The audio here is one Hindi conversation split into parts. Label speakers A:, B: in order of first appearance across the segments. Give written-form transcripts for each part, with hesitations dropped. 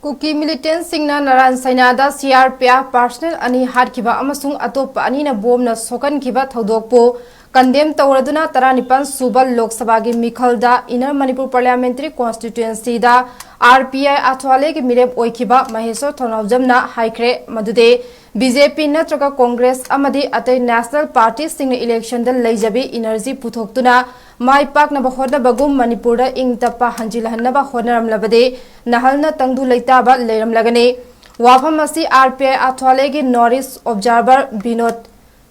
A: कुकी मिलिटेंट सिंगना नारायण सैनादा सीआरपीएफ पर्सनल अनि हाटखिबा अमसुंग अतोप्पा अनिना बोमना सोकनखिबा थौदोकपो कंडेम तौरदुना 19 सुबा लोकसभा की मिखलदा इनर मणिपुर पार्लियामेंट्री कॉन्स्टिट्यूएंसी दा आरपीआई आथवाले की मिरेप ओइखिबा महेश्वर थोनावजमना हाइख्रे मदुदे बीजेपी नत्रगा कांग्रेस अमदी अतै नेशनल पार्टी सिंग इलेक्शन दा लैजबी एनर्जी पुथोक्तुना माई पाकनबा होदबगुम मणिपुर इंग तप्पा हंजिलहन्नबा होनरमलबदे नहलना तंगदु लैताबा लेरमलगने वाफम असी आरपीआई आथवाले की नॉर्थ ईस्ट ऑब्जर्वर विनोद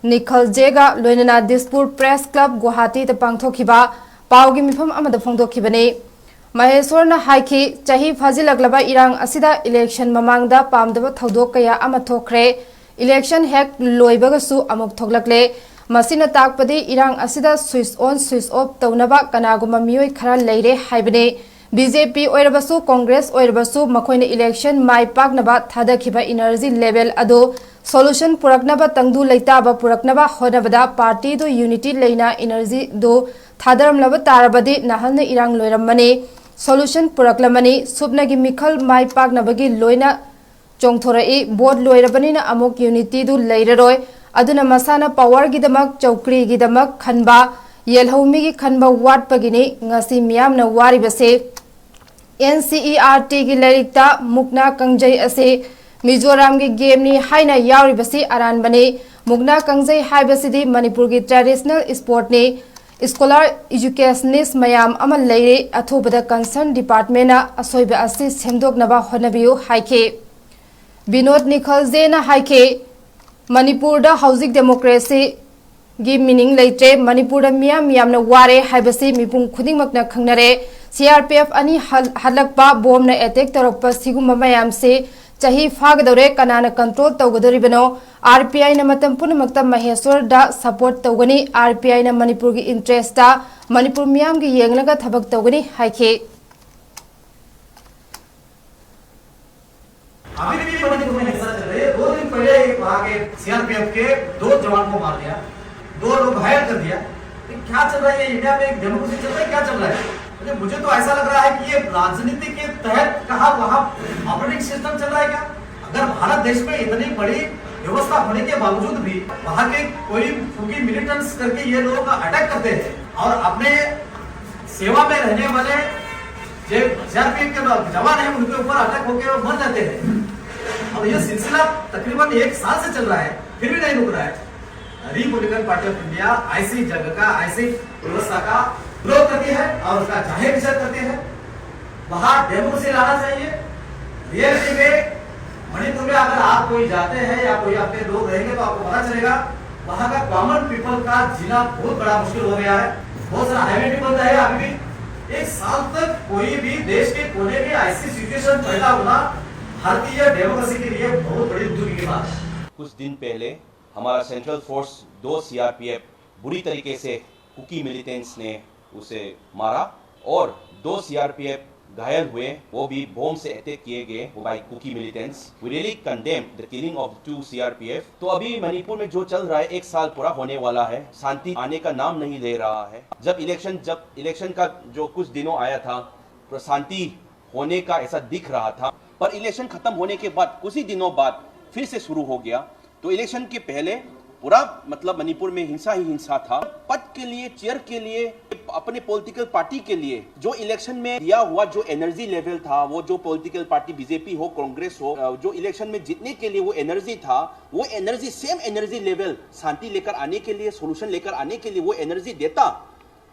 A: निखलजेगा लोइनना दिसपुर प्रेस क्लब गुवाहाटी पांथोखिबा पावगी मिफम अमदा फोंदोखिबने महेश्वर हाइखी चाही फाजिलगलबा इरांग असिदा इलेक्शन ममांगदा पामदबा थौदोक कया अमा थोखरे इलेक्शन हेक लोइबगसु अमुक थोगलकले मसिना ताकपदि इरांग असिदा स्विच ऑन स्विच ऑफ तौनबा कनागुमा मियोय खरा लेरे हाइबने बीजेपी ओइरबसु कांग्रेस ओइरबसु मखोइना इलेक्शन माई पाकनबा थादखिबा एनर्जी लेवल अदो सोल्यूशन पुरकनबा तंगदु लैताबा पुरकनबा होनबदा पार्टी दो यूनिटी लेना एनर्जी दो थादरमलब तारबदि नहलना इरांग लोइरमने सोल्यूशन पुरकलमनी सुबनगी मिखल माई पाकनबगी लोइना चोंगथोरई बोर्ड लोइरबनिना अमुक यूनिटी दु लेररोय अदुना मसाना पावर गिदमक चौकरी गिदमक खनबा येलहौमीगी खनबा वाटपगिनी ngasi मियामना वारिबसे NCERT की लैरिकता मुकना कंजई असे मिजोराम की गेमनी हाइना यावरिबसी अरानबने मुकना कंजई हाइबसिदी मणिपुर की ट्रेडिशनल स्पोर्ट ने स्कॉलर एजुकेशनिस्ट मयाम अमल लेरे अथोबदा कंसर्न डिपार्टमेंट असोइबा असि सेमदोकनबा होनबियो हाइखे विनोद निखलजेना हाइखे मणिपुर दा हाउसिंग डेमोक्रेसी गी मीनिंग लेट्रे मणिपुर मियाम यामना वारे हाइबसी मिपुंग खुदिंगमकना खंगनरे सीआरपीएफ अनि हलकपा बोमना अटैक तौरपा सिगुम मयाम से चाही फागदौरे कनाना कंट्रोल तौगदरिबनो आरपीआई न मतम पुनमक्ता महेश्वर दा सपोर्ट तौगनी आरपीआई न मणिपुर की इंटरेस्ट दा मणिपुर मियाम की येंगलगा थबक तौगनी हाइखे
B: अभी भी मणिपुर में हिंसा चल रही है। 2 दिन पहले वहां के सीआरपीएफ के 2 जवान को मार दिया, 2 लोग घायल कर दिया। क्या चल रहा है इंडिया में? एक डेमोक्रेसी चल रहा है, क्या चल रहा है? मुझे तो ऐसा लग रहा है कि ये राजनीति के तहत कहा वहां ऑपरेटिंग सिस्टम चल रहा है क्या? अगर भारत देश में इतनी बड़ी व्यवस्था होने के बावजूद भी वहां के कोई फुगी मिलिटेंट्स करके ये लोग अटैक करते हैं और अपने सेवा में रहने वाले जो सीआरपीएफ के जवान हैं उनके ऊपर अटैक होकर मर जाते हैं। और ये सिलसिला तकरीबन 1 साल से चल रहा है, फिर भी नहीं रुक रहा है। रिपब्लिकन पार्टी ऑफ इंडिया ऐसी जगह का, ऐसी व्यवस्था का विरोध करती है और उसका जाहिर निषेध करती है। वहां डेमोक्रेसी लाना चाहिए। रियलिटी में मणिपुर में अगर आप कोई जाते हैं या कोई आपके लोग रहेंगे तो आपको पता चलेगा वहां का कॉमन पीपल का जीना बहुत बड़ा मुश्किल हो गया है। बहुत सारा हाईवे भी बन रहा है। अभी भी 1 साल तक कोई भी देश के कोने में ऐसी सिचुएशन पैदा होना भारतीय डेमोक्रेसी के लिए बहुत बड़ी दुर्भाग्य की बात है।
C: कुछ दिन पहले हमारा सेंट्रल फोर्स 2 सीआरपीएफ बुरी तरीके से कुकी मिलिटेंट्स ने उसे मारा और 2 सीआरपीएफ घायल हुए, वो भी बम से अटैक किए गए by Kuki militants. We really condemn the killing of 2 CRPF. तो अभी मणिपुर में जो चल रहा है 1 साल पूरा होने वाला है, शांति आने का नाम नहीं ले रहा है। जब इलेक्शन का जो कुछ दिनों आया था तो शांति होने का ऐसा दिख रहा था, पर इलेक्शन खत्म होने के बाद कुछ ही दिनों बाद फिर से शुरू हो गया। तो इलेक्शन के पहले पूरा मतलब मणिपुर में हिंसा ही हिंसा था। पद के लिए, चेयर के लिए, अपने पॉलिटिकल पार्टी के लिए जो इलेक्शन में दिया हुआ जो एनर्जी लेवल था, वो जो पॉलिटिकल पार्टी बीजेपी हो, कांग्रेस हो, जो इलेक्शन में जीतने के लिए वो एनर्जी था, वो एनर्जी सेम एनर्जी लेवल शांति लेकर आने के लिए, सोल्यूशन लेकर आने के लिए वो एनर्जी देता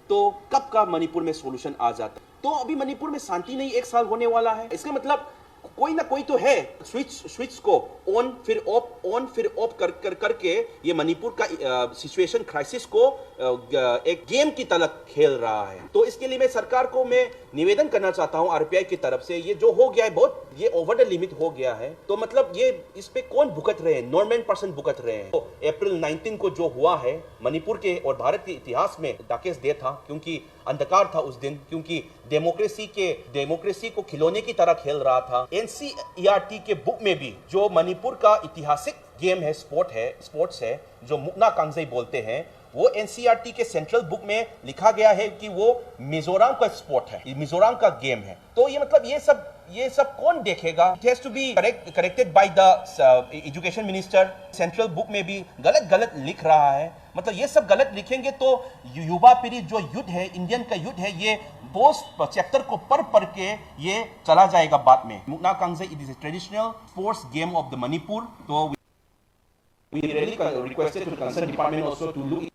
C: तो कब का मणिपुर में सोल्यूशन आ जाता। तो अभी मणिपुर में शांति नहीं 1 साल होने वाला है। इसका मतलब कोई ना कोई तो है स्विच को ऑन फिर ऑफ करके ये मणिपुर का सिचुएशन क्राइसिस को एक गेम की तरह खेल रहा है। तो इसके लिए मैं सरकार को मैं निवेदन करना चाहता हूं आरपीआई की तरफ से, ये जो हो गया है बहुत ये ओवर द लिमिट हो गया है। तो मतलब ये इस पे कौन भुगत रहे हैं? नॉर्मल पर्सन भुगत रहे हैं। तो अप्रैल 19 को जो हुआ है मणिपुर के और भारत के इतिहास में डार्केस्ट डे था, क्योंकि अंधकार था उस दिन, क्योंकि डेमोक्रेसी को खिलौने की तरह खेल रहा था। NCERT के बुक में भी जो मणिपुर का ऐतिहासिक गेम है, स्पोर्ट्स है जो मुकना कांगजेई बोलते हैं,
D: वो एनसीईआरटी के सेंट्रल बुक में लिखा गया है कि वो मिजोरम का स्पोर्ट है, मिजोरम का गेम है। तो ये मतलब ये सब कौन देखेगा? It has to be corrected by the education minister. Central book में भी गलत लिख रहा है। मतलब ये सब गलत लिखेंगे तो युवा पीढ़ी जो युद्ध है, इंडियन का युद्ध है, ये पोस्ट चैप्टर को पढ़ के ये चला जाएगा बाद में। मुकना Kangjei it is a traditional sports game of the Manipur. तो
C: We really requested to the concerned department also to look